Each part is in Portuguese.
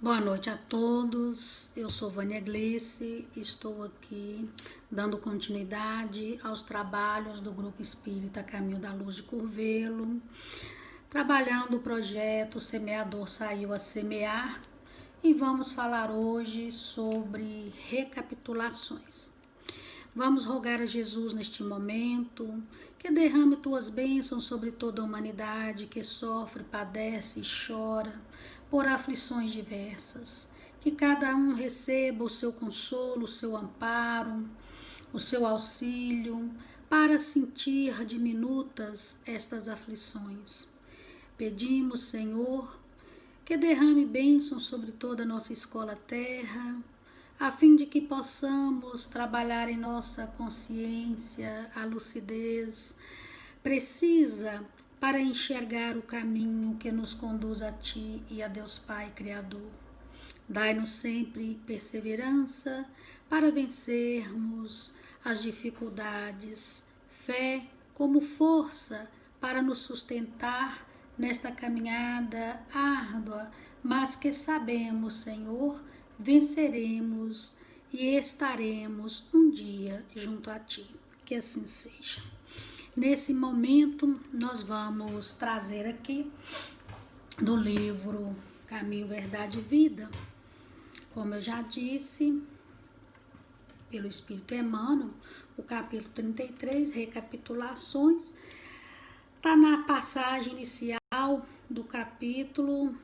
Boa noite a todos, eu sou Vânia Gleice, estou aqui dando continuidade aos trabalhos do Grupo Espírita Caminho da Luz de Curvelo, trabalhando o projeto Semeador Saiu a Semear, e vamos falar hoje sobre recapitulações. Vamos rogar a Jesus neste momento que derrame tuas bênçãos sobre toda a humanidade que sofre, padece e chora por aflições diversas. Que cada um receba o seu consolo, o seu amparo, o seu auxílio para sentir diminutas estas aflições. Pedimos, Senhor, que derrame bênçãos sobre toda a nossa escola terra, a fim de que possamos trabalhar em nossa consciência a lucidez precisa para enxergar o caminho que nos conduz a Ti e a Deus Pai Criador. Dai-nos sempre perseverança para vencermos as dificuldades, fé como força para nos sustentar nesta caminhada árdua, mas que sabemos, Senhor, venceremos e estaremos um dia junto a Ti. Que assim seja. Nesse momento, nós vamos trazer aqui do livro Caminho, Verdade e Vida, como eu já disse, pelo Espírito Emmanuel, o capítulo 33, recapitulações, está na passagem inicial do capítulo,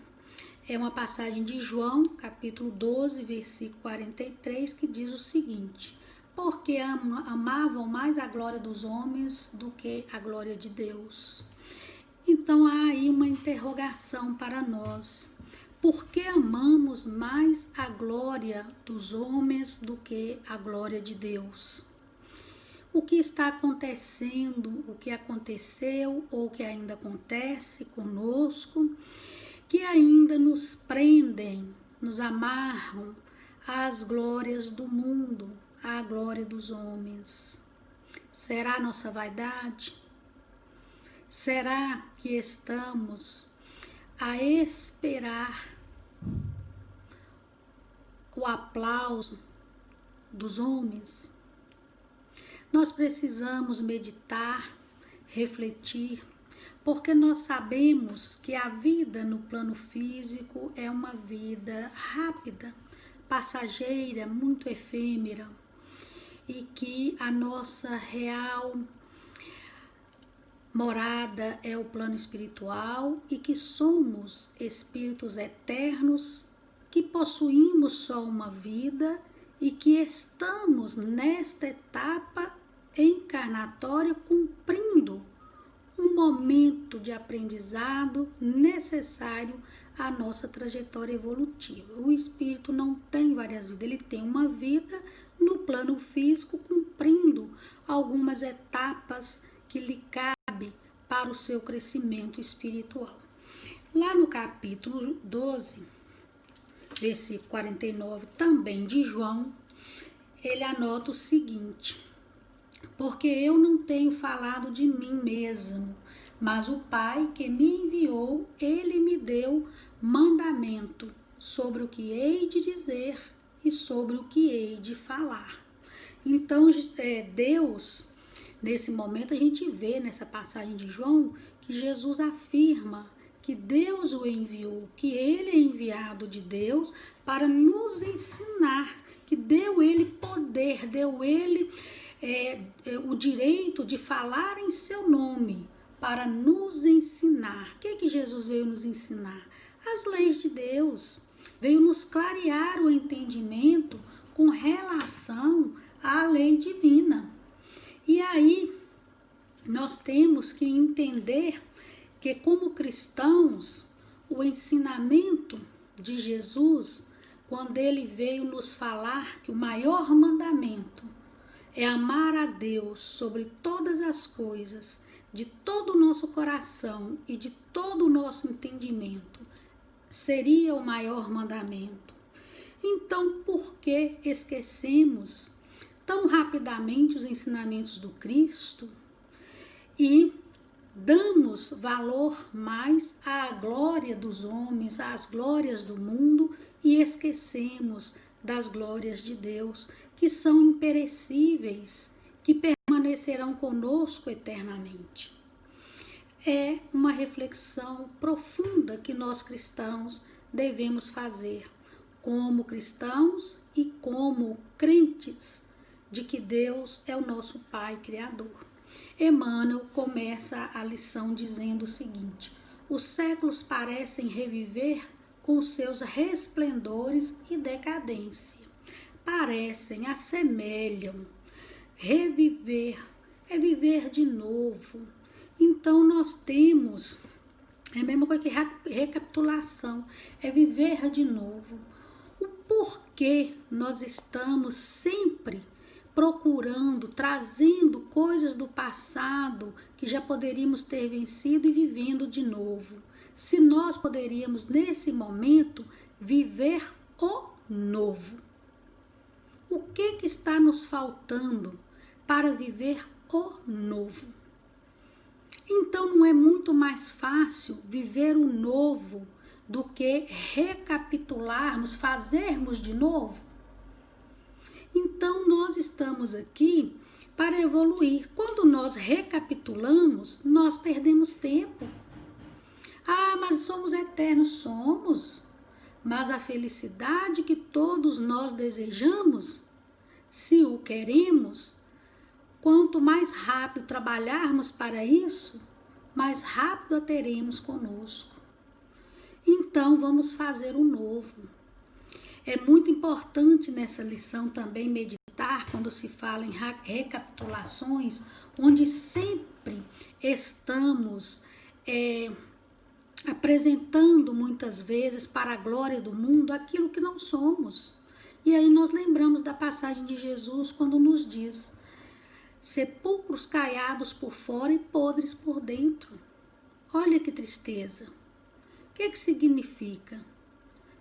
é uma passagem de João, capítulo 12, versículo 43, que diz o seguinte: porque amavam mais a glória dos homens do que a glória de Deus. Então há aí uma interrogação para nós. Por que amamos mais a glória dos homens do que a glória de Deus? O que está acontecendo, o que aconteceu ou o que ainda acontece conosco, que ainda nos prendem, nos amarram às glórias do mundo, à glória dos homens? Será nossa vaidade? Será que estamos a esperar o aplauso dos homens? Nós precisamos meditar, refletir, porque nós sabemos que a vida no plano físico é uma vida rápida, passageira, muito efêmera, e que a nossa real morada é o plano espiritual e que somos espíritos eternos, que possuímos só uma vida e que estamos nesta etapa encarnatória cumprindo um momento de aprendizado necessário à nossa trajetória evolutiva. O espírito não tem várias vidas, ele tem uma vida no plano físico, cumprindo algumas etapas que lhe cabe para o seu crescimento espiritual. Lá no capítulo 12, versículo 49, também de João, ele anota o seguinte: porque eu não tenho falado de mim mesmo, mas o Pai que me enviou, ele me deu mandamento sobre o que hei de dizer e sobre o que hei de falar. Então, Deus, nesse momento, a gente vê nessa passagem de João que Jesus afirma que Deus o enviou, que ele é enviado de Deus para nos ensinar, que deu ele poder, deu ele o direito de falar em seu nome para nos ensinar. O que Jesus veio nos ensinar? As leis de Deus. Veio nos clarear o entendimento com relação à lei divina. E aí nós temos que entender que, como cristãos, o ensinamento de Jesus, quando ele veio nos falar que o maior mandamento é amar a Deus sobre todas as coisas, de todo o nosso coração e de todo o nosso entendimento, seria o maior mandamento. Então, por que esquecemos tão rapidamente os ensinamentos do Cristo e damos valor mais à glória dos homens, às glórias do mundo, e esquecemos das glórias de Deus, que são imperecíveis, que permanecerão conosco eternamente. É uma reflexão profunda que nós cristãos devemos fazer, como cristãos e como crentes, de que Deus é o nosso Pai Criador. Emmanuel começa a lição dizendo o seguinte: os séculos parecem reviver com seus resplendores e decadência. Parecem, assemelham. Reviver é viver de novo. Então nós temos, é a mesma coisa que recapitulação, é viver de novo. O porquê nós estamos sempre procurando, trazendo coisas do passado que já poderíamos ter vencido e vivendo de novo. Se nós poderíamos, nesse momento, viver o novo. O que está nos faltando para viver o novo? Então, não é muito mais fácil viver o novo do que recapitularmos, fazermos de novo? Então, nós estamos aqui para evoluir. Quando nós recapitulamos, nós perdemos tempo. Ah, mas somos eternos, somos. Mas a felicidade que todos nós desejamos, se o queremos, quanto mais rápido trabalharmos para isso, mais rápido a teremos conosco. Então, vamos fazer o novo. É muito importante nessa lição também meditar quando se fala em recapitulações, onde sempre estamos apresentando muitas vezes para a glória do mundo aquilo que não somos. E aí nós lembramos da passagem de Jesus quando nos diz: sepulcros caiados por fora e podres por dentro. Olha que tristeza. O que significa?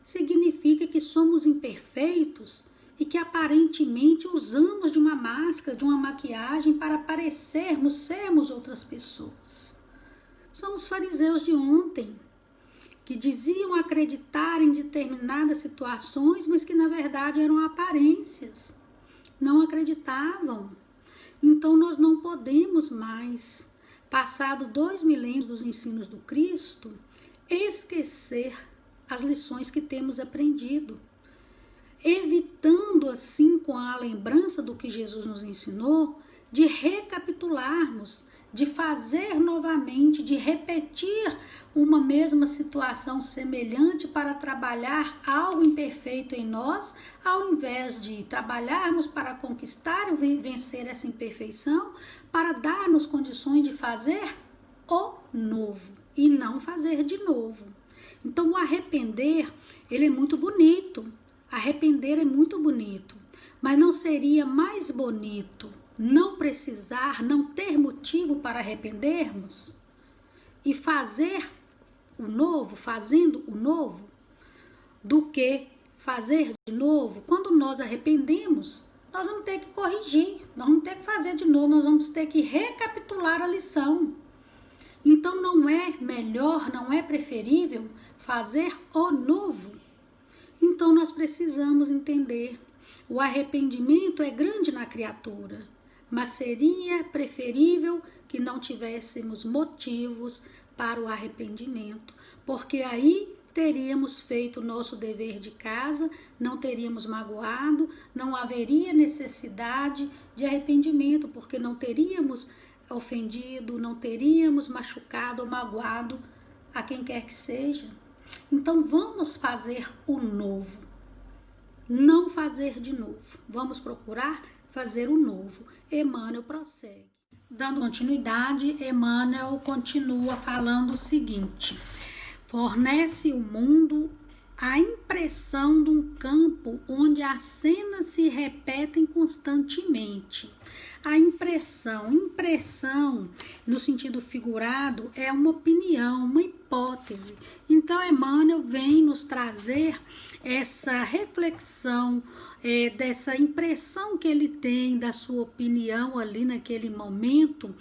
Significa que somos imperfeitos e que aparentemente usamos de uma máscara, de uma maquiagem para parecermos, sermos outras pessoas. São os fariseus de ontem, que diziam acreditar em determinadas situações, mas que na verdade eram aparências. Não acreditavam. Então nós não podemos mais, passado 2 milênios dos ensinos do Cristo, esquecer as lições que temos aprendido, evitando assim, com a lembrança do que Jesus nos ensinou, de recapitularmos, de fazer novamente, de repetir uma mesma situação semelhante para trabalhar algo imperfeito em nós, ao invés de trabalharmos para conquistar e vencer essa imperfeição, para dar-nos condições de fazer o novo e não fazer de novo. Então, o arrepender, ele é muito bonito. Arrepender é muito bonito. Mas não seria mais bonito não precisar, não ter motivo para arrependermos? E fazer o novo, fazendo o novo, do que fazer de novo? Quando nós arrependemos, nós vamos ter que corrigir, nós vamos ter que fazer de novo, nós vamos ter que recapitular a lição. Então, não é melhor, não é preferível fazer o novo? Então, nós precisamos entender, o arrependimento é grande na criatura, mas seria preferível que não tivéssemos motivos para o arrependimento, porque aí teríamos feito o nosso dever de casa, não teríamos magoado, não haveria necessidade de arrependimento, porque não teríamos ofendido, não teríamos machucado ou magoado a quem quer que seja. Então vamos fazer o novo, não fazer de novo. Vamos procurar fazer o novo. Emmanuel prossegue. Dando continuidade, Emmanuel continua falando o seguinte: fornece o mundo a impressão de um campo onde as cenas se repetem constantemente. A impressão no sentido figurado é uma opinião, uma hipótese. Então Emmanuel vem nos trazer essa reflexão, dessa impressão que ele tem da sua opinião ali naquele momento,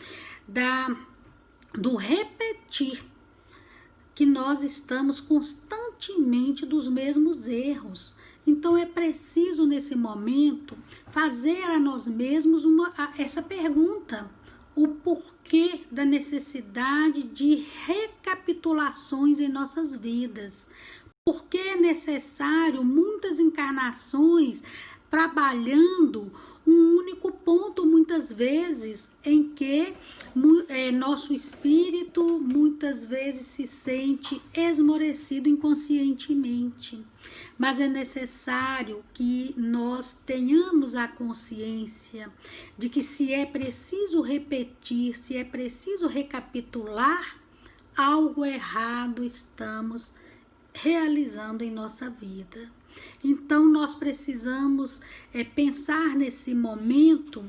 do repetir, que nós estamos constantemente dos mesmos erros. Então é preciso nesse momento fazer a nós mesmos essa pergunta: o porquê da necessidade de recapitulações em nossas vidas? Por que é necessário muitas encarnações trabalhando um único ponto, muitas vezes, em que nosso espírito muitas vezes se sente esmorecido inconscientemente. Mas é necessário que nós tenhamos a consciência de que se é preciso repetir, se é preciso recapitular, algo errado estamos realizando em nossa vida. Então nós precisamos pensar nesse momento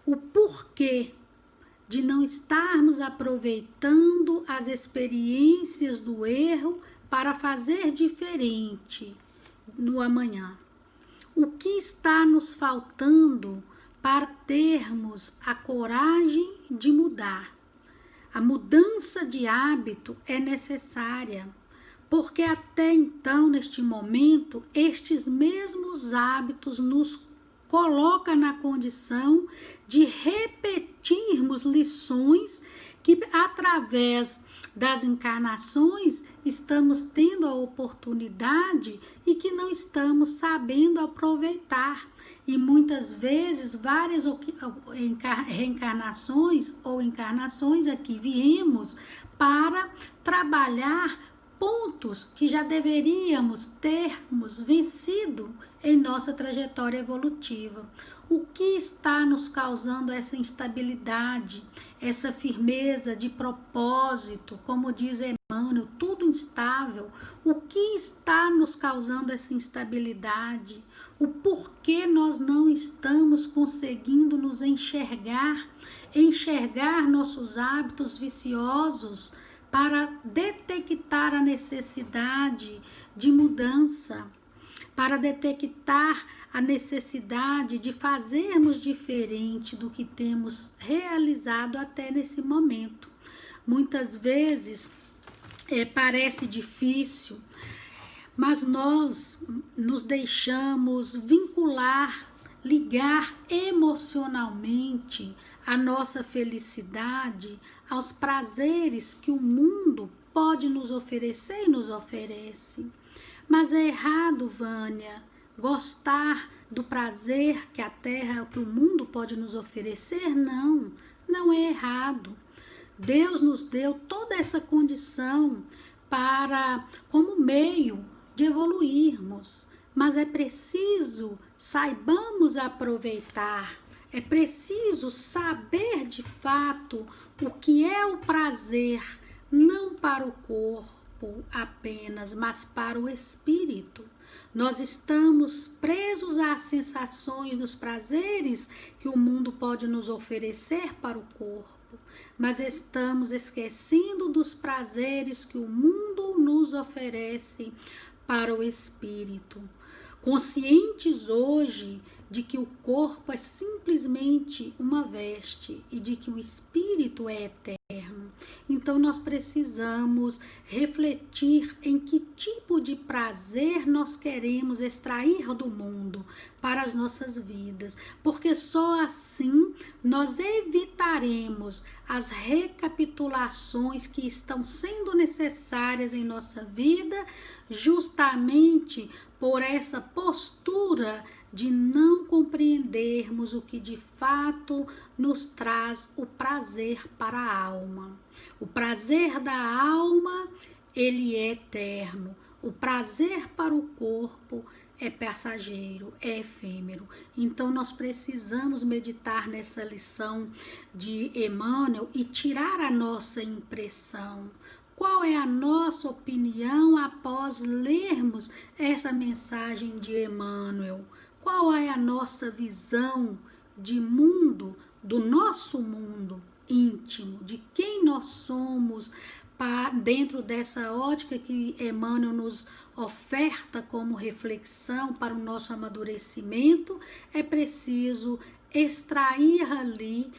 o porquê de não estarmos aproveitando as experiências do erro para fazer diferente no amanhã. O que está nos faltando para termos a coragem de mudar? A mudança de hábito é necessária, porque até então, neste momento, estes mesmos hábitos nos colocam na condição de repetirmos lições que, através das encarnações, estamos tendo a oportunidade e que não estamos sabendo aproveitar. E muitas vezes, várias reencarnações ou encarnações aqui viemos para trabalhar pontos que já deveríamos termos vencido em nossa trajetória evolutiva. O que está nos causando essa instabilidade, essa firmeza de propósito, como diz Emmanuel, tudo instável? O que está nos causando essa instabilidade? O porquê nós não estamos conseguindo nos enxergar nossos hábitos viciosos, para detectar a necessidade de mudança, para detectar a necessidade de fazermos diferente do que temos realizado até nesse momento. Muitas vezes parece difícil, mas nós nos deixamos vincular, ligar emocionalmente a nossa felicidade aos prazeres que o mundo pode nos oferecer e nos oferece. Mas é errado, Vânia, gostar do prazer que a terra, que o mundo pode nos oferecer? Não, não é errado. Deus nos deu toda essa condição como meio de evoluirmos, mas é preciso saibamos aproveitar. É preciso saber de fato o que é o prazer, não para o corpo apenas, mas para o espírito. Nós estamos presos às sensações dos prazeres que o mundo pode nos oferecer para o corpo, mas estamos esquecendo dos prazeres que o mundo nos oferece para o espírito. Conscientes hoje de que o corpo é simplesmente uma veste e de que o espírito é eterno. Então nós precisamos refletir em que tipo de prazer nós queremos extrair do mundo para as nossas vidas, porque só assim nós evitaremos as recapitulações que estão sendo necessárias em nossa vida, justamente por essa postura de não compreendermos o que de fato nos traz o prazer para a alma. O prazer da alma, ele é eterno. O prazer para o corpo é passageiro, é efêmero. Então nós precisamos meditar nessa lição de Emmanuel e tirar a nossa impressão. Qual é a nossa opinião após lermos essa mensagem de Emmanuel? Qual é a nossa visão de mundo, do nosso mundo íntimo, de quem nós somos, dentro dessa ótica que Emmanuel nos oferta como reflexão para o nosso amadurecimento? É preciso extrair ali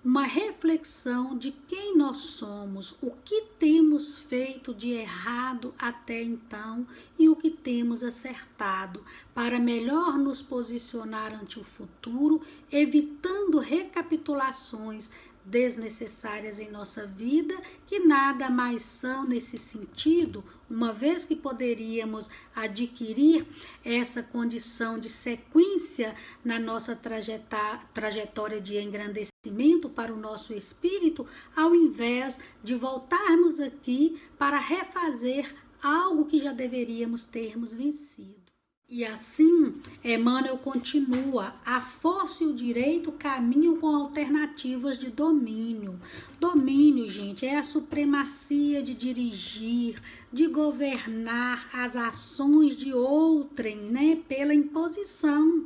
uma reflexão de quem nós somos, o que temos feito de errado até então e o que temos acertado, para melhor nos posicionar ante o futuro, evitando recapitulações desnecessárias em nossa vida, que nada mais são nesse sentido, uma vez que poderíamos adquirir essa condição de sequência na nossa trajetória de engrandecimento para o nosso espírito, ao invés de voltarmos aqui para refazer algo que já deveríamos termos vencido. E assim, Emmanuel continua: a força e o direito caminham com alternativas de domínio. Domínio, gente, é a supremacia de dirigir, de governar as ações de outrem, né, pela imposição,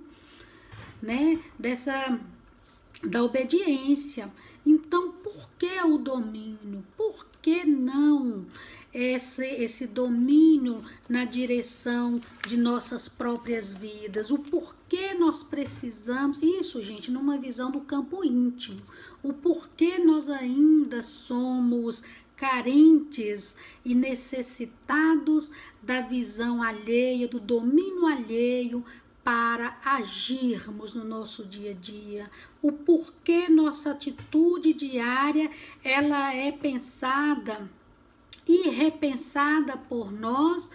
né, da obediência. Então, por que o domínio? Por que não esse domínio na direção de nossas próprias vidas? O porquê nós precisamos, isso, gente, numa visão do campo íntimo, o porquê nós ainda somos carentes e necessitados da visão alheia, do domínio alheio, para agirmos no nosso dia a dia, o porquê nossa atitude diária ela é pensada e repensada por nós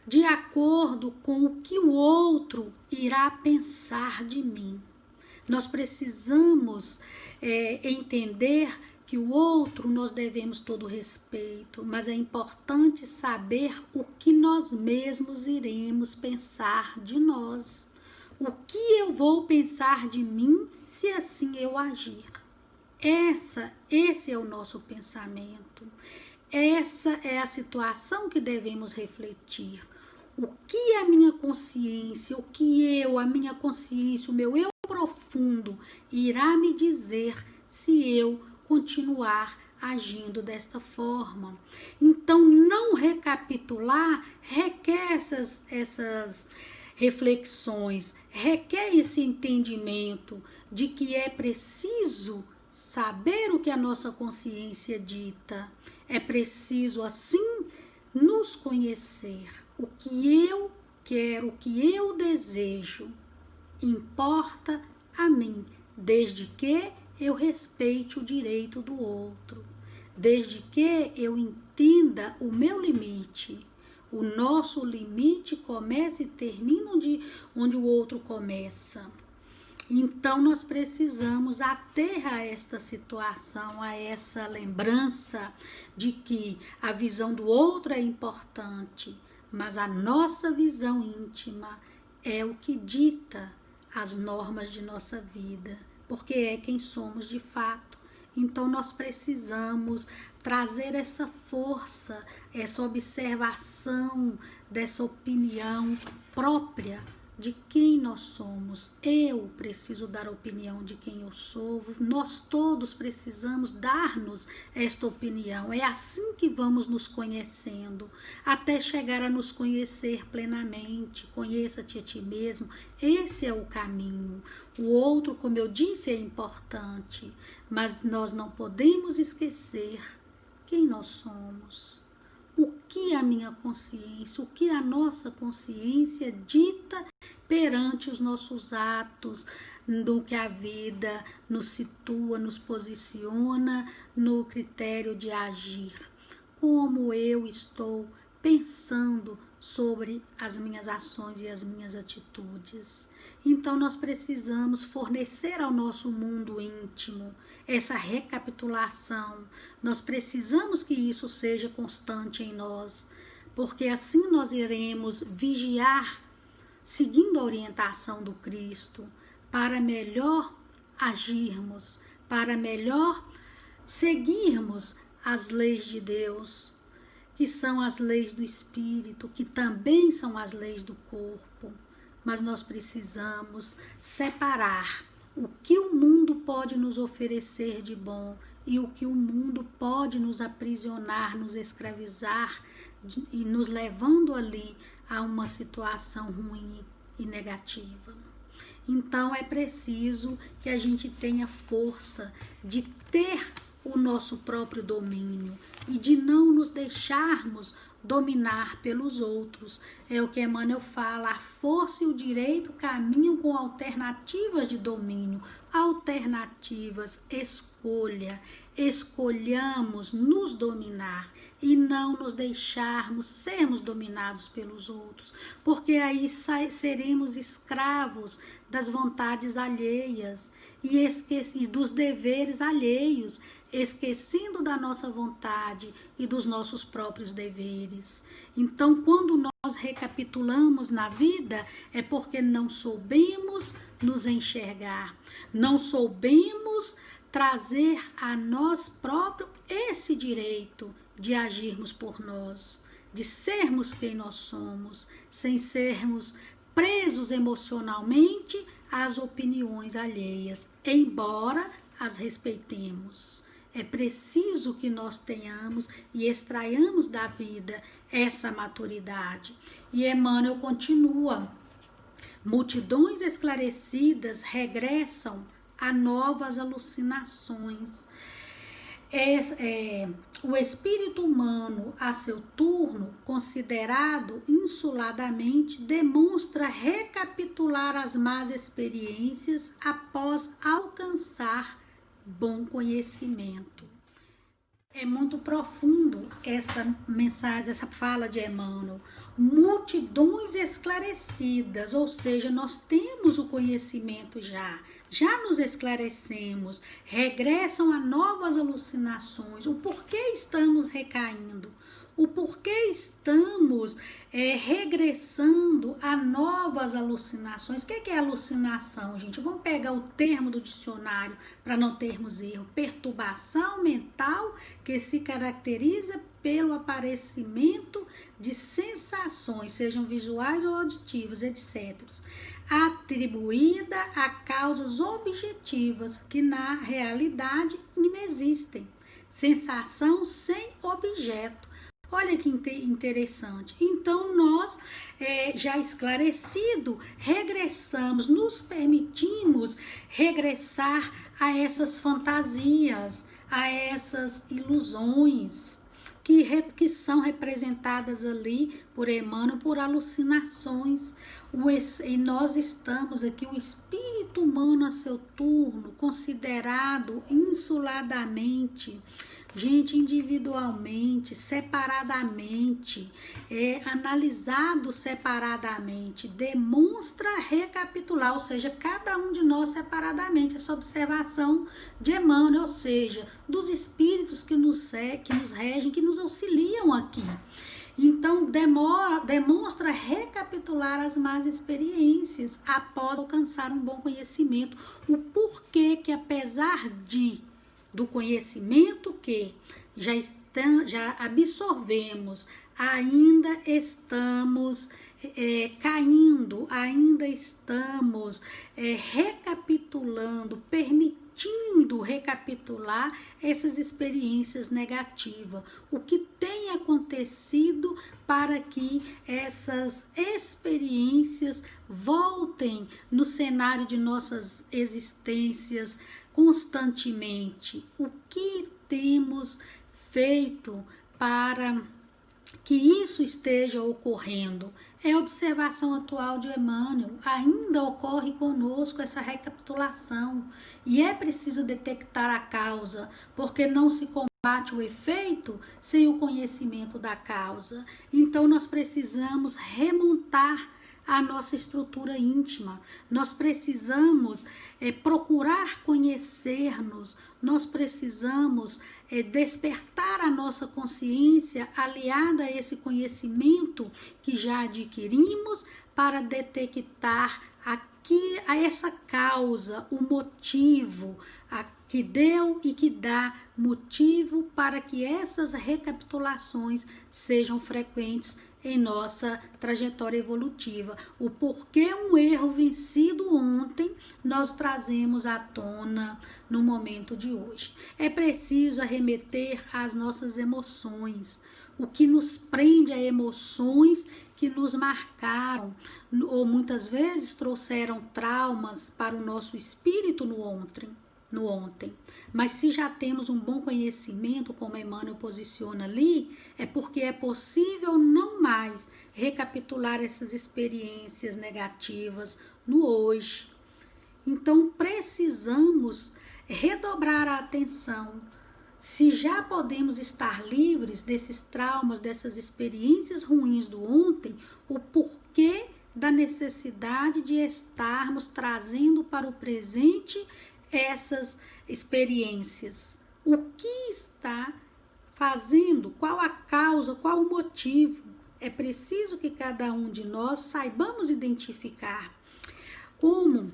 de acordo com o que o outro irá pensar de mim. Nós precisamos entender que o outro nós devemos todo respeito, mas é importante saber o que nós mesmos iremos pensar de nós. O que eu vou pensar de mim se assim eu agir? Esse é o nosso pensamento. Essa é a situação que devemos refletir. O que a minha consciência, a minha consciência, o meu eu profundo irá me dizer se eu continuar agindo desta forma. Então, não recapitular requer essas reflexões, requer esse entendimento de que é preciso saber o que a nossa consciência dita. É preciso, assim, nos conhecer. O que eu quero, o que eu desejo, importa a mim, desde que eu respeite o direito do outro, desde que eu entenda o meu limite. O nosso limite começa e termina onde o outro começa. Então, nós precisamos ater a esta situação, a essa lembrança de que a visão do outro é importante, mas a nossa visão íntima é o que dita as normas de nossa vida, porque é quem somos de fato. Então, nós precisamos trazer essa força, essa observação, dessa opinião própria de quem nós somos. Eu preciso dar a opinião de quem eu sou. Nós todos precisamos dar-nos esta opinião. É assim que vamos nos conhecendo, até chegar a nos conhecer plenamente. Conheça-te a ti mesmo. Esse é o caminho. O outro, como eu disse, é importante, mas nós não podemos esquecer quem nós somos. O que a minha consciência, o que a nossa consciência dita perante os nossos atos, do que a vida nos situa, nos posiciona no critério de agir. Como eu estou pensando sobre as minhas ações e as minhas atitudes. Então, nós precisamos fornecer ao nosso mundo íntimo essa recapitulação. Nós precisamos que isso seja constante em nós, porque assim nós iremos vigiar, seguindo a orientação do Cristo, para melhor agirmos, para melhor seguirmos as leis de Deus, que são as leis do Espírito, que também são as leis do corpo. Mas nós precisamos separar o que o mundo pode nos oferecer de bom e o que o mundo pode nos aprisionar, nos escravizar e nos levando ali a uma situação ruim e negativa. Então é preciso que a gente tenha força de ter o nosso próprio domínio e de não nos deixarmos dominar pelos outros. É o que Emmanuel fala, a força e o direito caminham com alternativas de domínio, alternativas, escolha. Escolhamos nos dominar e não nos deixarmos sermos dominados pelos outros, porque aí seremos escravos das vontades alheias e dos deveres alheios, esquecendo da nossa vontade e dos nossos próprios deveres. Então, quando nós recapitulamos na vida, é porque não soubemos nos enxergar, não soubemos trazer a nós próprios esse direito de agirmos por nós, de sermos quem nós somos, sem sermos presos emocionalmente às opiniões alheias, embora as respeitemos. É preciso que nós tenhamos e extraiamos da vida essa maturidade. E Emmanuel continua: multidões esclarecidas regressam a novas alucinações. O espírito humano, a seu turno, considerado insuladamente, demonstra recapitular as más experiências após alcançar bom conhecimento. É muito profundo essa mensagem, essa fala de Emmanuel. Multidões esclarecidas, ou seja, nós temos o conhecimento já nos esclarecemos, regressam a novas alucinações. O porquê estamos recaindo? O porquê estamos regressando a novas alucinações? O que é alucinação, gente? Vamos pegar o termo do dicionário para não termos erro. Perturbação mental que se caracteriza pelo aparecimento de sensações, sejam visuais ou auditivas, etc., atribuída a causas objetivas que na realidade inexistem. Sensação sem objeto. Olha que interessante. Então, nós, já esclarecido, regressamos, nos permitimos regressar a essas fantasias, a essas ilusões que são representadas ali por Emmanuel, por alucinações. E nós estamos aqui, o espírito humano a seu turno, considerado insuladamente, gente, individualmente, separadamente, analisado separadamente, demonstra recapitular, ou seja, cada um de nós separadamente, essa observação de Emmanuel, ou seja, dos espíritos que nos regem, que nos auxiliam aqui. Então, demonstra recapitular as más experiências após alcançar um bom conhecimento. O porquê que, apesar do conhecimento que já absorvemos, ainda estamos caindo, ainda estamos recapitulando, permitindo recapitular essas experiências negativas. O que tem acontecido para que essas experiências voltem no cenário de nossas existências constantemente? O que temos feito para que isso esteja ocorrendo? É a observação atual de Emmanuel. Ainda ocorre conosco essa recapitulação. E é preciso detectar a causa, porque não se combate o efeito sem o conhecimento da causa. Então, nós precisamos remontar a nossa estrutura íntima. Nós precisamos procurar conhecer-nos, nós precisamos despertar a nossa consciência aliada a esse conhecimento que já adquirimos para detectar a essa causa, o motivo, que deu e que dá motivo para que essas recapitulações sejam frequentes em nossa trajetória evolutiva. O porquê um erro vencido ontem nós trazemos à tona no momento de hoje. É preciso arremeter às nossas emoções. o que nos prende a emoções que nos marcaram, ou muitas vezes trouxeram traumas para o nosso espírito no ontem. Mas se já temos um bom conhecimento, como Emmanuel posiciona ali, é porque é possível não mais recapitular essas experiências negativas no hoje. Então precisamos redobrar a atenção. Se já podemos estar livres desses traumas, dessas experiências ruins do ontem, o porquê da necessidade de estarmos trazendo para o presente essas experiências? O que está fazendo? Qual a causa? Qual o motivo? É preciso que cada um de nós saibamos identificar. Como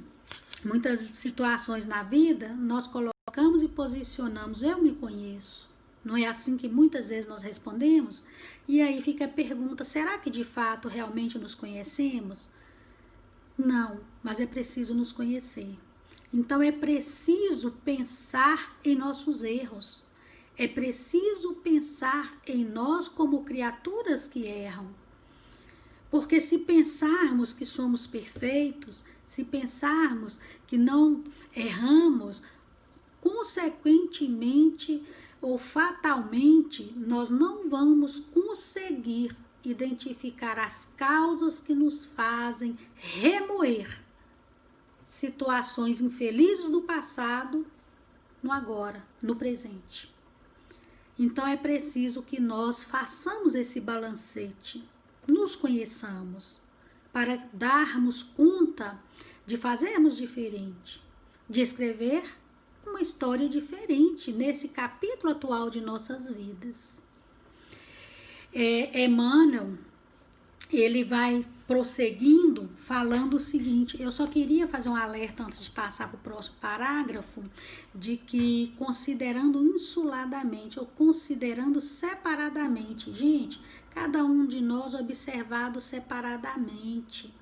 muitas situações na vida, nós colocamos e posicionamos, eu me conheço. Não é assim que muitas vezes nós respondemos? E aí fica a pergunta, será que de fato realmente nos conhecemos? Não, mas é preciso nos conhecer. Então é preciso pensar em nossos erros. É preciso pensar em nós como criaturas que erram. Porque se pensarmos que somos perfeitos, se pensarmos que não erramos, consequentemente ou fatalmente, nós não vamos conseguir identificar as causas que nos fazem remoer situações infelizes do passado no agora, no presente. Então é preciso que nós façamos esse balancete, nos conheçamos, para darmos conta de fazermos diferente, de escrever uma história diferente nesse capítulo atual de nossas vidas. Emmanuel, ele vai prosseguindo falando o seguinte, eu só queria fazer um alerta antes de passar para o próximo parágrafo, de que considerando insuladamente ou considerando separadamente, gente, cada um de nós observado separadamente.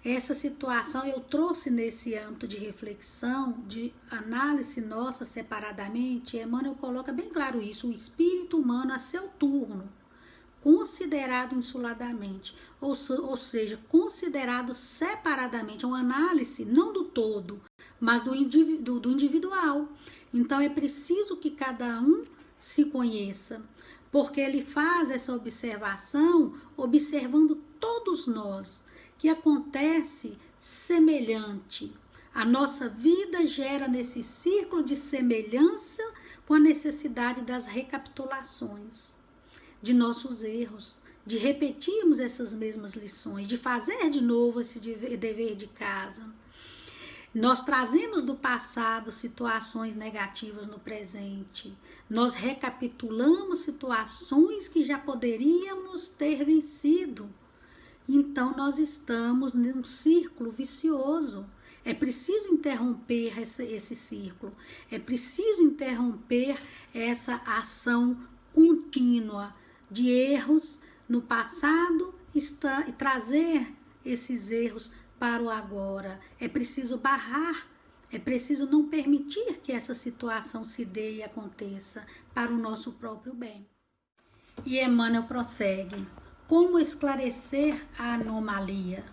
Essa situação eu trouxe nesse âmbito de reflexão, de análise nossa separadamente. Emmanuel coloca bem claro isso, o espírito humano a seu turno, considerado insuladamente, ou seja, considerado separadamente, é uma análise não do todo, mas do individual. Então é preciso que cada um se conheça, porque ele faz essa observação, observando todos nós, que acontece semelhante. A nossa vida gera nesse círculo de semelhança com a necessidade das recapitulações de nossos erros, de repetirmos essas mesmas lições, de fazer de novo esse dever de casa. Nós trazemos do passado situações negativas no presente. Nós recapitulamos situações que já poderíamos ter vencido. Então nós estamos num círculo vicioso. É preciso interromper esse círculo. É preciso interromper essa ação contínua de erros no passado e trazer esses erros para o agora. É preciso barrar, é preciso não permitir que essa situação se dê e aconteça para o nosso próprio bem. E Emmanuel prossegue. Como esclarecer a anomalia?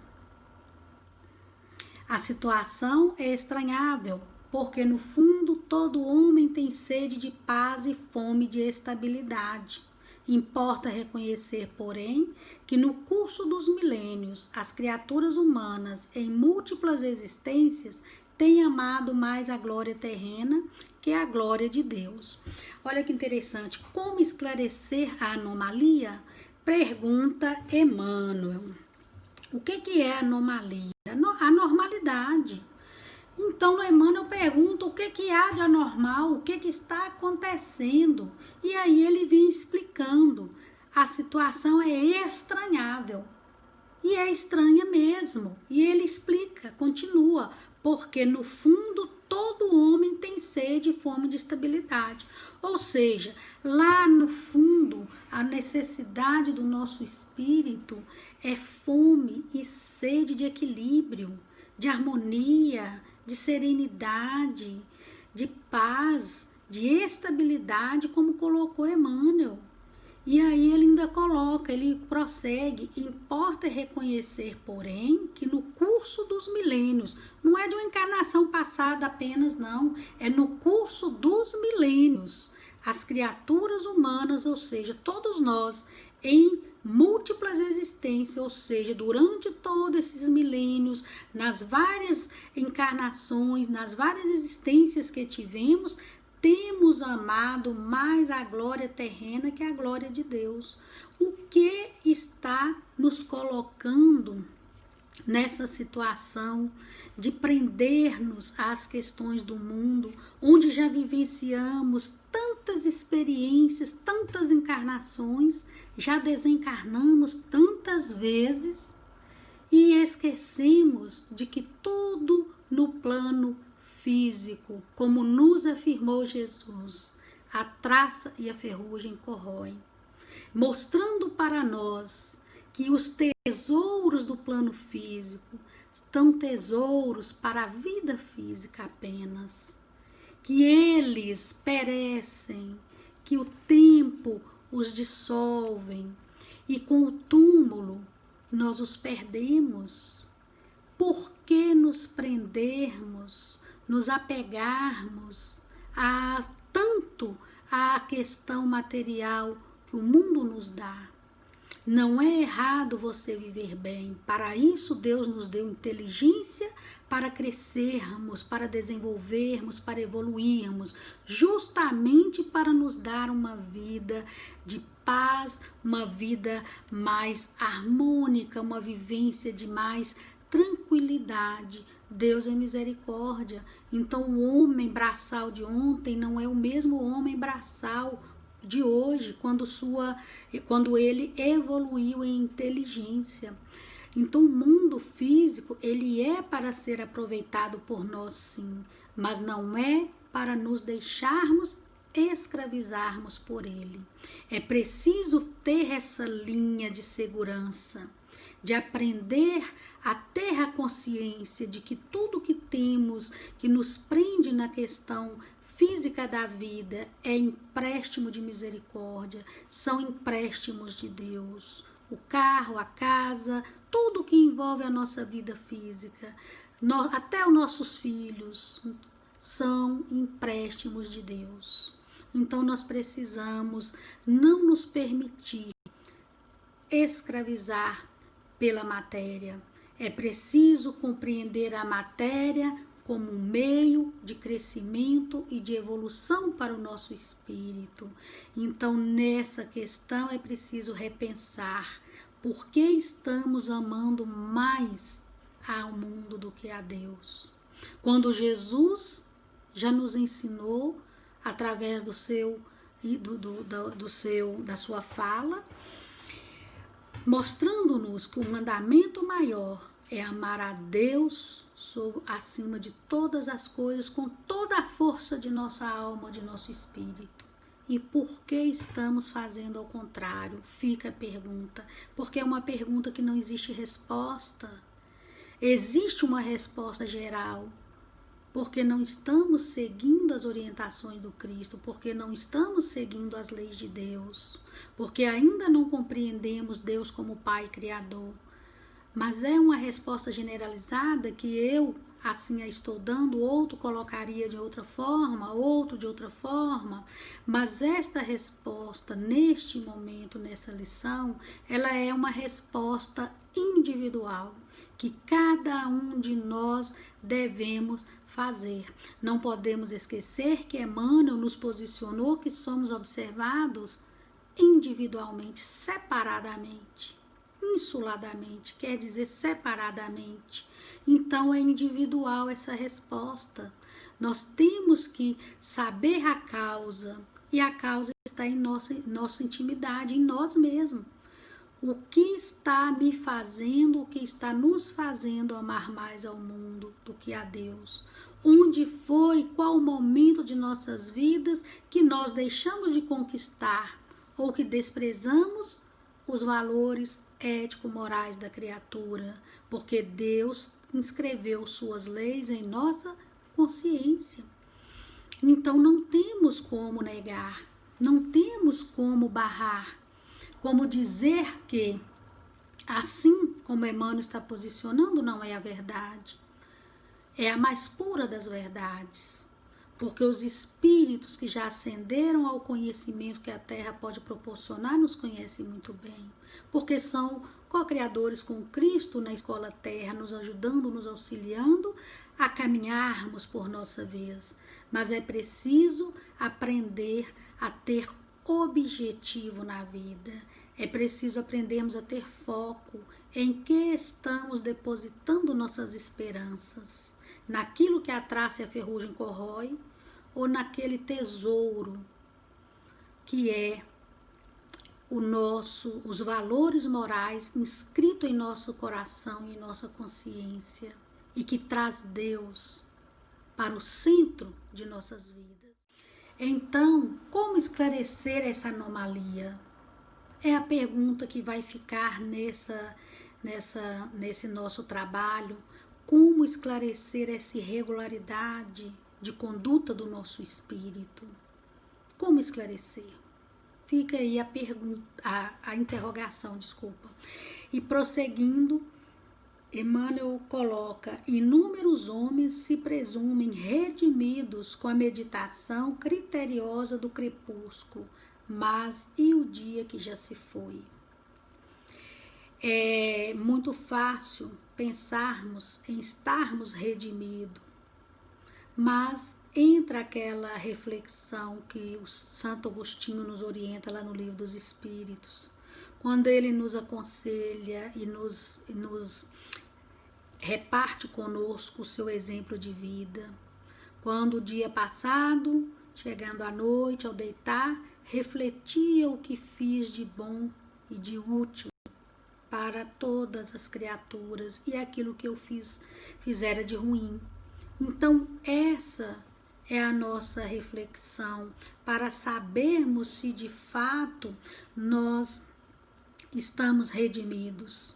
A situação é estranhável, porque no fundo todo homem tem sede de paz e fome de estabilidade. Importa reconhecer, porém, que no curso dos milênios, as criaturas humanas em múltiplas existências têm amado mais a glória terrena que a glória de Deus. Olha que interessante, como esclarecer a anomalia? Pergunta Emmanuel. O que é anomalia? A normalidade. Então, Emmanuel pergunta o que há de anormal, o que está acontecendo. E aí ele vem explicando. A situação é estranhável. E é estranha mesmo. E ele explica, continua, porque no fundo todo homem tem sede e fome de estabilidade. Ou seja, lá no fundo, a necessidade do nosso espírito é fome e sede de equilíbrio, de harmonia, de serenidade, de paz, de estabilidade, como colocou Emmanuel. E aí ele ainda coloca, ele prossegue: importa reconhecer, porém, que no curso dos milênios, não é de uma encarnação passada apenas, não, é no curso dos milênios, as criaturas humanas, ou seja, todos nós, em múltiplas existências, ou seja, durante todos esses milênios, nas várias encarnações, nas várias existências que tivemos, temos amado mais a glória terrena que a glória de Deus. O que está nos colocando nessa situação de prender-nos às questões do mundo, onde já vivenciamos tantas experiências, tantas encarnações, já desencarnamos tantas vezes e esquecemos de que tudo no plano físico, como nos afirmou Jesus, a traça e a ferrugem corroem, mostrando para nós que os tesouros do plano físico estão tesouros para a vida física apenas, que eles perecem, que o tempo os dissolvem e com o túmulo nós os perdemos. Por que nos prendermos, nos apegarmos tanto à questão material que o mundo nos dá? Não é errado você viver bem. Para isso Deus nos deu inteligência para crescermos, para desenvolvermos, para evoluirmos, justamente para nos dar uma vida de paz, uma vida mais harmônica, uma vivência de mais tranquilidade. Deus é misericórdia. Então o homem braçal de ontem não é o mesmo homem braçal de hoje, quando ele evoluiu em inteligência. Então o mundo físico, ele é para ser aproveitado por nós, sim, mas não é para nos deixarmos escravizarmos por ele. É preciso ter essa linha de segurança, de aprender a ter a consciência de que tudo que temos, que nos prende na questão física da vida, é empréstimo de misericórdia, são empréstimos de Deus. O carro, a casa, tudo que envolve a nossa vida física, até os nossos filhos, são empréstimos de Deus. Então nós precisamos não nos permitir escravizar pela matéria. É preciso compreender a matéria como um meio de crescimento e de evolução para o nosso espírito. Então, nessa questão é preciso repensar por que estamos amando mais ao mundo do que a Deus. Quando Jesus já nos ensinou através da sua fala, mostrando-nos que o mandamento maior é amar a Deus acima de todas as coisas, com toda a força de nossa alma, de nosso espírito. E por que estamos fazendo ao contrário? Fica a pergunta, porque é uma pergunta que não existe resposta. Existe uma resposta geral, porque não estamos seguindo as orientações do Cristo, porque não estamos seguindo as leis de Deus, porque ainda não compreendemos Deus como Pai Criador. Mas é uma resposta generalizada que eu assim a estou dando, outro colocaria de outra forma, outro de outra forma, mas esta resposta neste momento, nessa lição, ela é uma resposta individual, que cada um de nós devemos fazer. Não podemos esquecer que Emmanuel nos posicionou que somos observados individualmente, separadamente. Insuladamente, quer dizer separadamente. Então é individual essa resposta. Nós temos que saber a causa, e a causa está em nossa intimidade, em nós mesmos. O que está me fazendo, o que está nos fazendo amar mais ao mundo do que a Deus? Onde foi, qual o momento de nossas vidas que nós deixamos de conquistar ou que desprezamos os valores ético-morais da criatura, porque Deus inscreveu suas leis em nossa consciência. Então não temos como negar, não temos como barrar, como dizer que, assim como Emmanuel está posicionando, não é a verdade. É a mais pura das verdades. Porque os espíritos que já ascenderam ao conhecimento que a Terra pode proporcionar nos conhecem muito bem. Porque são co-criadores com Cristo na escola Terra, nos ajudando, nos auxiliando a caminharmos por nossa vez. Mas é preciso aprender a ter objetivo na vida. É preciso aprendermos a ter foco em que estamos depositando nossas esperanças. Naquilo que a traça e a ferrugem corrói, ou naquele tesouro que é os valores morais inscritos em nosso coração e em nossa consciência, e que traz Deus para o centro de nossas vidas. Então, como esclarecer essa anomalia? É a pergunta que vai ficar nesse nosso trabalho. Como esclarecer essa irregularidade de conduta do nosso espírito? Como esclarecer? Fica aí a interrogação, desculpa. E prosseguindo, Emmanuel coloca: inúmeros homens se presumem redimidos com a meditação criteriosa do crepúsculo, mas e o dia que já se foi? É muito fácil pensarmos em estarmos redimidos, mas entra aquela reflexão que o Santo Agostinho nos orienta lá no Livro dos Espíritos, quando ele nos aconselha e nos reparte conosco o seu exemplo de vida. Quando o dia passado, chegando à noite, ao deitar, refletia o que fiz de bom e de útil para todas as criaturas e aquilo que eu fizera de ruim. Então, essa é a nossa reflexão para sabermos se de fato nós estamos redimidos.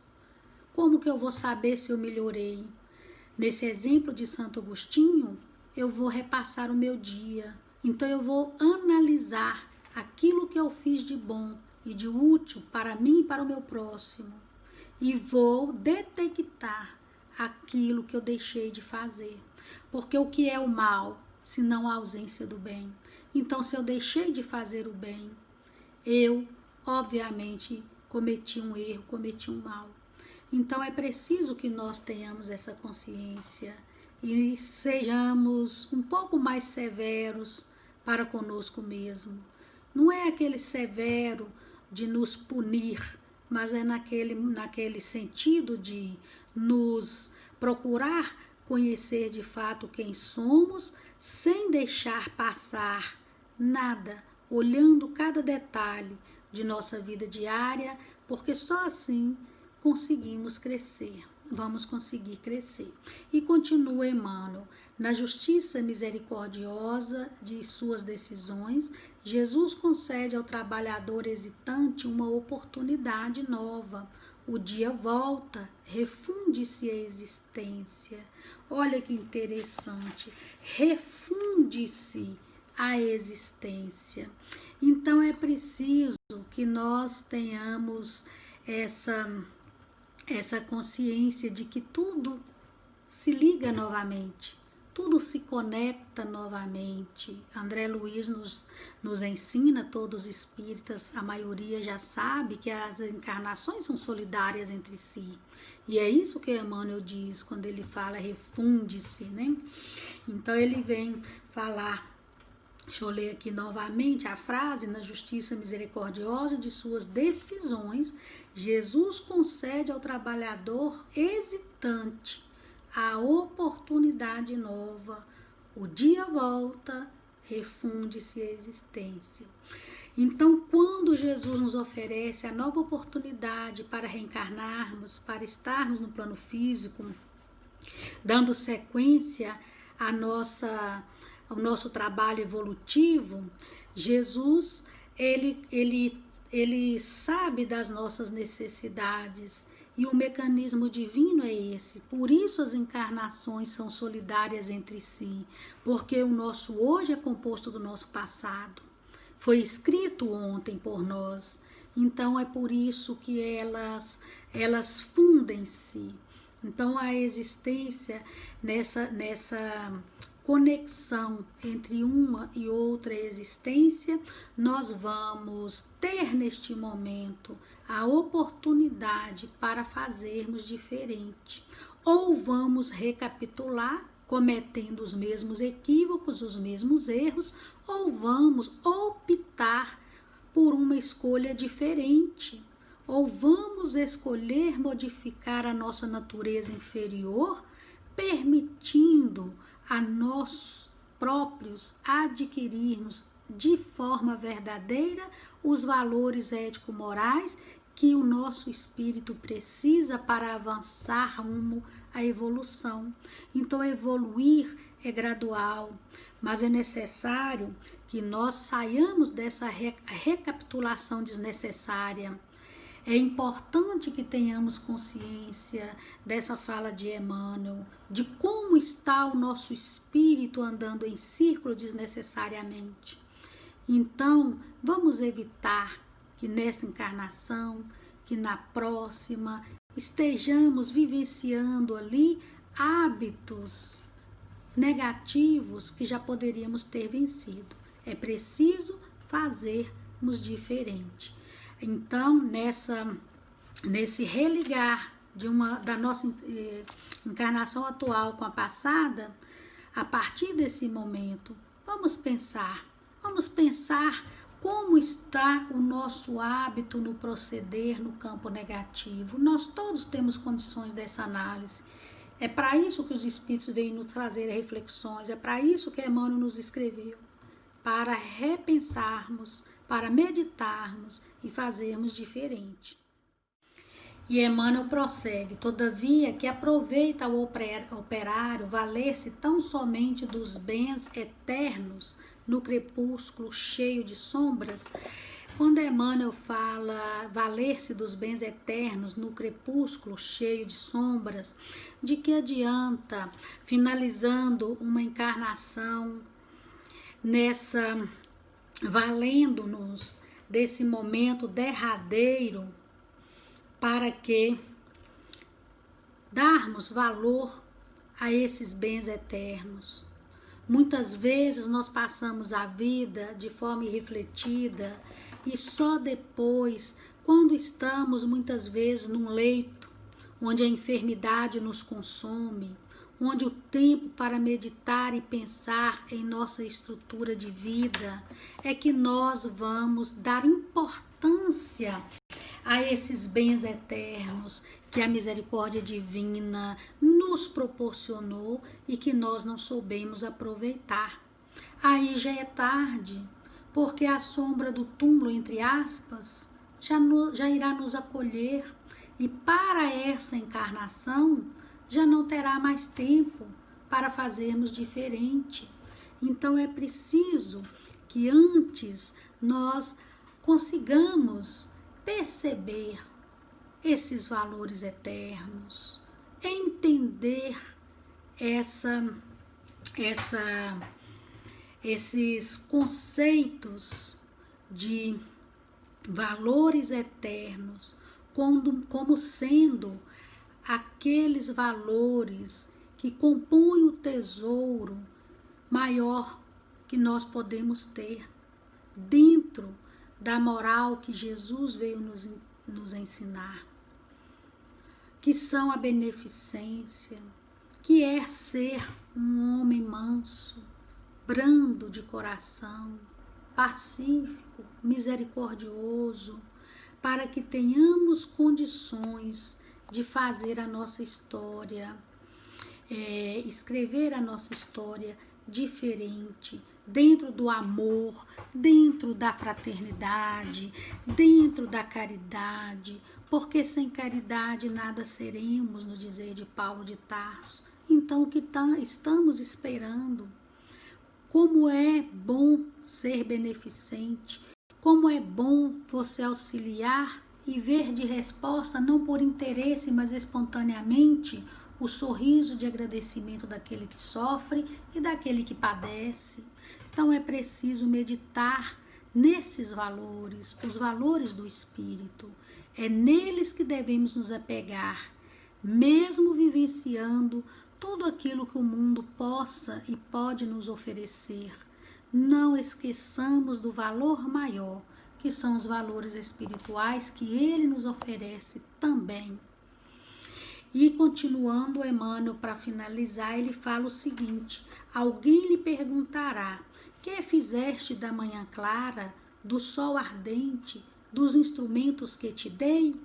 Como que eu vou saber se eu melhorei? Nesse exemplo de Santo Agostinho, eu vou repassar o meu dia. Então, eu vou analisar aquilo que eu fiz de bom e de útil para mim e para o meu próximo. E vou detectar aquilo que eu deixei de fazer. Porque o que é o mal, se não a ausência do bem? Então, se eu deixei de fazer o bem, eu, obviamente, cometi um erro, cometi um mal. Então, é preciso que nós tenhamos essa consciência e sejamos um pouco mais severos para conosco mesmo. Não é aquele severo de nos punir, mas é naquele sentido de nos procurar conhecer de fato quem somos, sem deixar passar nada, olhando cada detalhe de nossa vida diária, porque só assim conseguimos crescer, vamos conseguir crescer. E continua Emmanuel: na justiça misericordiosa de suas decisões, Jesus concede ao trabalhador hesitante uma oportunidade nova. O dia volta, refunde-se a existência. Olha que interessante, refunde-se a existência. Então é preciso que nós tenhamos essa consciência de que tudo se liga novamente, tudo se conecta novamente. André Luiz nos ensina, todos os espíritas, a maioria já sabe que as encarnações são solidárias entre si. E é isso que Emmanuel diz quando ele fala refunde-se, né? Então ele vem falar, deixa eu ler aqui novamente a frase: na justiça misericordiosa de suas decisões, Jesus concede ao trabalhador hesitante a oportunidade nova. O dia volta, refunde-se a existência. Então, quando Jesus nos oferece a nova oportunidade para reencarnarmos, para estarmos no plano físico, dando sequência ao nosso trabalho evolutivo, Jesus, ele sabe das nossas necessidades. E o mecanismo divino é esse. Por isso as encarnações são solidárias entre si. Porque o nosso hoje é composto do nosso passado. Foi escrito ontem por nós. Então é por isso que elas fundem-se. Então a existência nessa conexão entre uma e outra existência, nós vamos ter neste momento a oportunidade para fazermos diferente. Ou vamos recapitular, cometendo os mesmos equívocos, os mesmos erros, ou vamos optar por uma escolha diferente, ou vamos escolher modificar a nossa natureza inferior, permitindo a nós próprios adquirirmos de forma verdadeira os valores ético-morais que o nosso espírito precisa para avançar rumo à evolução. Então, evoluir é gradual, mas é necessário que nós saiamos dessa recapitulação desnecessária. É importante que tenhamos consciência dessa fala de Emmanuel, de como está o nosso espírito andando em círculo desnecessariamente. Então, vamos evitar que nessa encarnação, que na próxima, estejamos vivenciando ali hábitos negativos que já poderíamos ter vencido. É preciso fazermos diferente. Então, nesse religar da nossa encarnação atual com a passada, a partir desse momento, vamos pensar como está o nosso hábito no proceder no campo negativo. Nós todos temos condições dessa análise. É para isso que os Espíritos vêm nos trazer reflexões, é para isso que Emmanuel nos escreveu, para repensarmos, para meditarmos e fazermos diferente. E Emmanuel prossegue: todavia que aproveita ao operário valer-se tão somente dos bens eternos no crepúsculo cheio de sombras. Quando Emmanuel fala valer-se dos bens eternos no crepúsculo cheio de sombras, de que adianta, finalizando uma encarnação valendo-nos desse momento derradeiro, para que darmos valor a esses bens eternos. Muitas vezes nós passamos a vida de forma irrefletida e só depois, quando estamos muitas vezes num leito, onde a enfermidade nos consome, onde o tempo para meditar e pensar em nossa estrutura de vida é que nós vamos dar importância a esses bens eternos que a misericórdia divina nos proporcionou e que nós não soubemos aproveitar. Aí já é tarde, porque a sombra do túmulo, entre aspas, já irá nos acolher, e para essa encarnação já não terá mais tempo para fazermos diferente. Então é preciso que antes nós consigamos perceber esses valores eternos, entender esses conceitos de valores eternos como sendo aqueles valores que compõem o tesouro maior que nós podemos ter dentro da moral que Jesus veio nos ensinar, que são a beneficência, que é ser um homem manso, brando de coração, pacífico, misericordioso, para que tenhamos condições de fazer a nossa história, escrever a nossa história diferente, dentro do amor, dentro da fraternidade, dentro da caridade, porque sem caridade nada seremos, no dizer de Paulo de Tarso. Então, o que estamos esperando? Como é bom ser beneficente, como é bom você auxiliar e ver de resposta, não por interesse, mas espontaneamente, o sorriso de agradecimento daquele que sofre e daquele que padece. Então é preciso meditar nesses valores, os valores do Espírito. É neles que devemos nos apegar, mesmo vivenciando tudo aquilo que o mundo possa e pode nos oferecer. Não esqueçamos do valor maior, que são os valores espirituais que ele nos oferece também. E continuando, Emmanuel, para finalizar, ele fala o seguinte: alguém lhe perguntará: que fizeste da manhã clara, do sol ardente, dos instrumentos que te dei?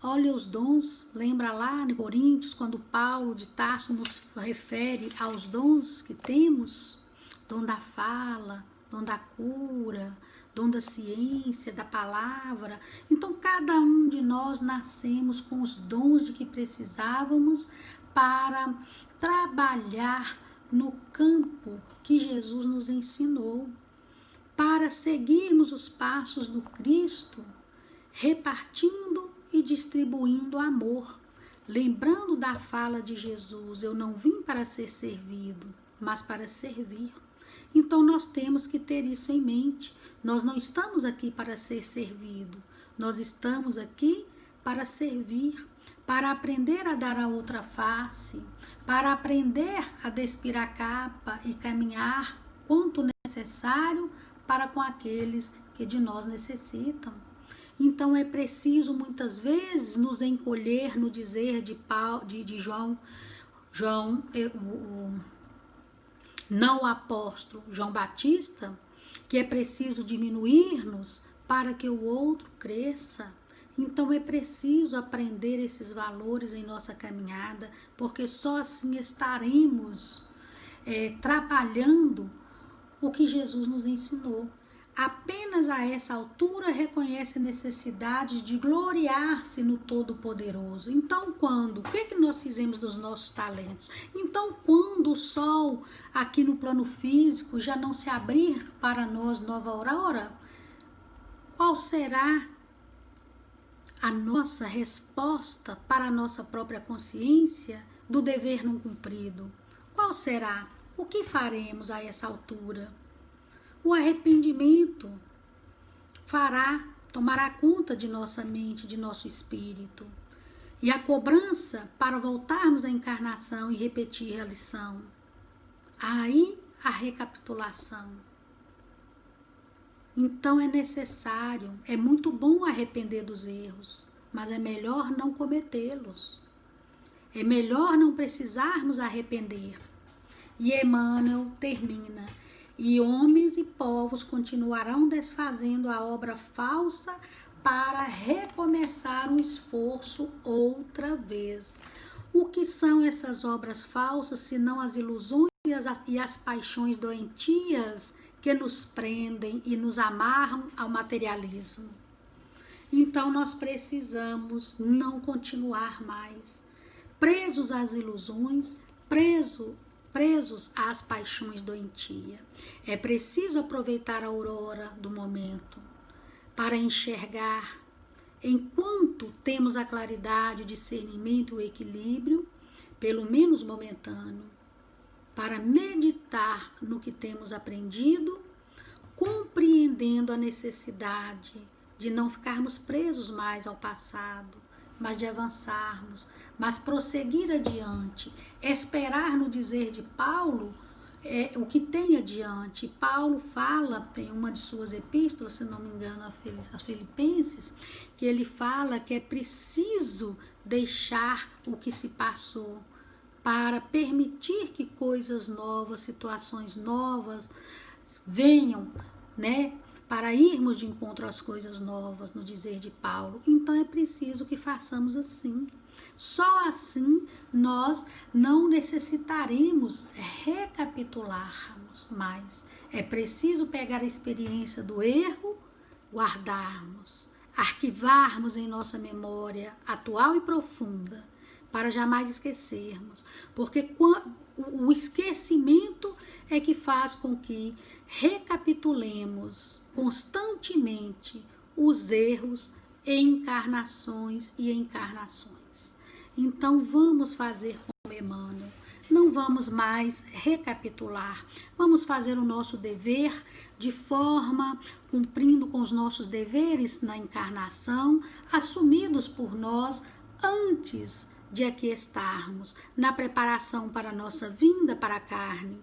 Olha os dons, lembra lá em Coríntios, quando Paulo de Tarso nos refere aos dons que temos? Dom da fala, dom da cura, dom da ciência, da palavra. Então, cada um de nós nascemos com os dons de que precisávamos para trabalhar no campo que Jesus nos ensinou, para seguirmos os passos do Cristo, repartindo e distribuindo amor. Lembrando da fala de Jesus: eu não vim para ser servido, mas para servir. Então nós temos que ter isso em mente. Nós não estamos aqui para ser servido, nós estamos aqui para servir, para aprender a dar a outra face, para aprender a despir a capa e caminhar quanto necessário para com aqueles que de nós necessitam. Então é preciso muitas vezes nos encolher no dizer de João, não o apóstolo João Batista, que é preciso diminuir-nos para que o outro cresça. Então é preciso aprender esses valores em nossa caminhada, porque só assim estaremos trabalhando o que Jesus nos ensinou. Apenas a essa altura reconhece a necessidade de gloriar-se no Todo-Poderoso. Então, quando? O que nós fizemos dos nossos talentos? Então, quando o sol aqui no plano físico já não se abrir para nós nova aurora, qual será a nossa resposta para a nossa própria consciência do dever não cumprido? Qual será? O que faremos a essa altura? O arrependimento tomará conta de nossa mente, de nosso espírito. E a cobrança para voltarmos à encarnação e repetir a lição. Aí a recapitulação. Então é necessário, é muito bom arrepender dos erros, mas é melhor não cometê-los. É melhor não precisarmos arrepender. E Emmanuel termina: e homens e povos continuarão desfazendo a obra falsa para recomeçar o esforço outra vez. O que são essas obras falsas, senão as ilusões e as paixões doentias que nos prendem e nos amarram ao materialismo? Então nós precisamos não continuar mais presos às ilusões, presos às paixões doentias. É preciso aproveitar a aurora do momento para enxergar, enquanto temos a claridade, o discernimento e o equilíbrio, pelo menos momentâneo, para meditar no que temos aprendido, compreendendo a necessidade de não ficarmos presos mais ao passado, mas de avançarmos, mas prosseguir adiante, esperar no dizer de Paulo o que tem adiante. Paulo fala, em uma de suas epístolas, se não me engano, aos Filipenses, que ele fala que é preciso deixar o que se passou para permitir que coisas novas, situações novas venham, né? Para irmos de encontro às coisas novas, no dizer de Paulo. Então é preciso que façamos assim. Só assim nós não necessitaremos recapitularmos mais. É preciso pegar a experiência do erro, guardarmos, arquivarmos em nossa memória atual e profunda, para jamais esquecermos. Porque o esquecimento é que faz com que recapitulemos constantemente os erros em encarnações e encarnações. Então vamos fazer como Emmanuel, não vamos mais recapitular. Vamos fazer o nosso dever de forma, cumprindo com os nossos deveres na encarnação, assumidos por nós antes de aqui estarmos, na preparação para a nossa vinda para a carne.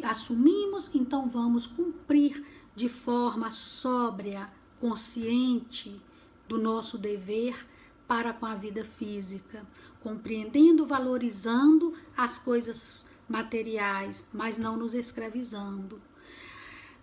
Assumimos, então vamos cumprir de forma sóbria, consciente do nosso dever para com a vida física, compreendendo, valorizando as coisas materiais, mas não nos escravizando.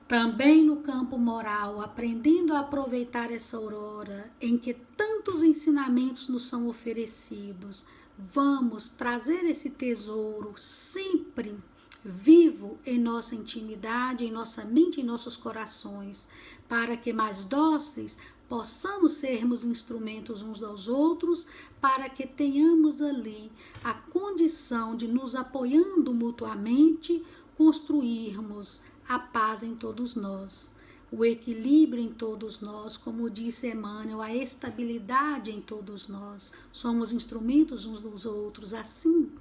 Também no campo moral, aprendendo a aproveitar essa aurora em que tantos ensinamentos nos são oferecidos, vamos trazer esse tesouro sempre vivo em nossa intimidade, em nossa mente, em nossos corações, para que mais dóceis possamos sermos instrumentos uns aos outros, para que tenhamos ali a condição de, nos apoiando mutuamente, construirmos a paz em todos nós, o equilíbrio em todos nós, como disse Emmanuel, a estabilidade em todos nós. Somos instrumentos uns dos outros, assim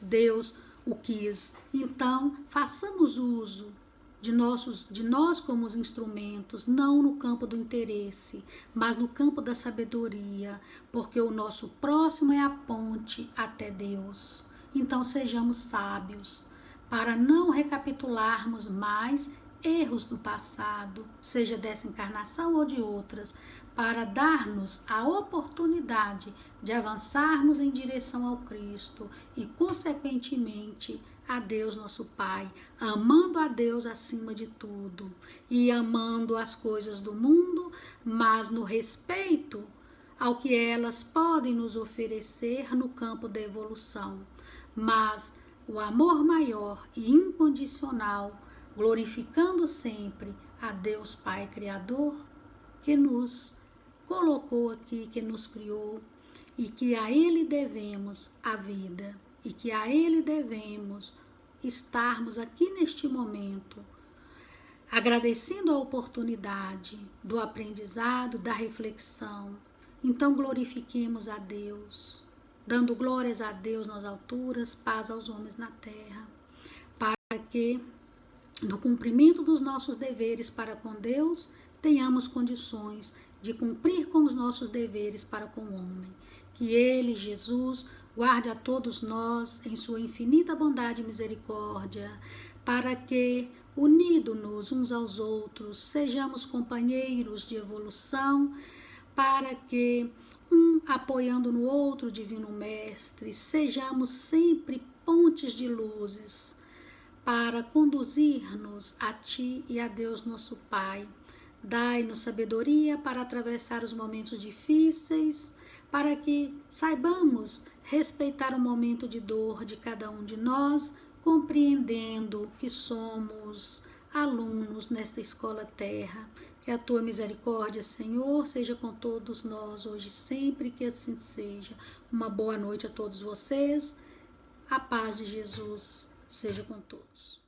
Deus o quis. Então, façamos uso de nós como os instrumentos, não no campo do interesse, mas no campo da sabedoria, porque o nosso próximo é a ponte até Deus. Então, sejamos sábios, para não recapitularmos mais erros do passado, seja dessa encarnação ou de outras, para dar-nos a oportunidade de avançarmos em direção ao Cristo e, consequentemente, a Deus nosso Pai, amando a Deus acima de tudo e amando as coisas do mundo, mas no respeito ao que elas podem nos oferecer no campo da evolução. Mas o amor maior e incondicional, glorificando sempre a Deus Pai Criador, que nos colocou aqui, que nos criou, e que a Ele devemos a vida, e que a Ele devemos estarmos aqui neste momento, agradecendo a oportunidade do aprendizado, da reflexão. Então glorifiquemos a Deus, dando glórias a Deus nas alturas, paz aos homens na terra, para que, no cumprimento dos nossos deveres para com Deus, tenhamos condições de cumprir com os nossos deveres para com o homem. Que Ele, Jesus, guarde a todos nós em sua infinita bondade e misericórdia, para que, unidos-nos uns aos outros, sejamos companheiros de evolução, para que, apoiando no outro, Divino Mestre, sejamos sempre pontes de luzes para conduzir-nos a Ti e a Deus nosso Pai. Dai-nos sabedoria para atravessar os momentos difíceis, para que saibamos respeitar o momento de dor de cada um de nós, compreendendo que somos alunos nesta escola terra. Que a Tua misericórdia, Senhor, seja com todos nós, hoje e sempre, que assim seja. Uma boa noite a todos vocês. A paz de Jesus seja com todos.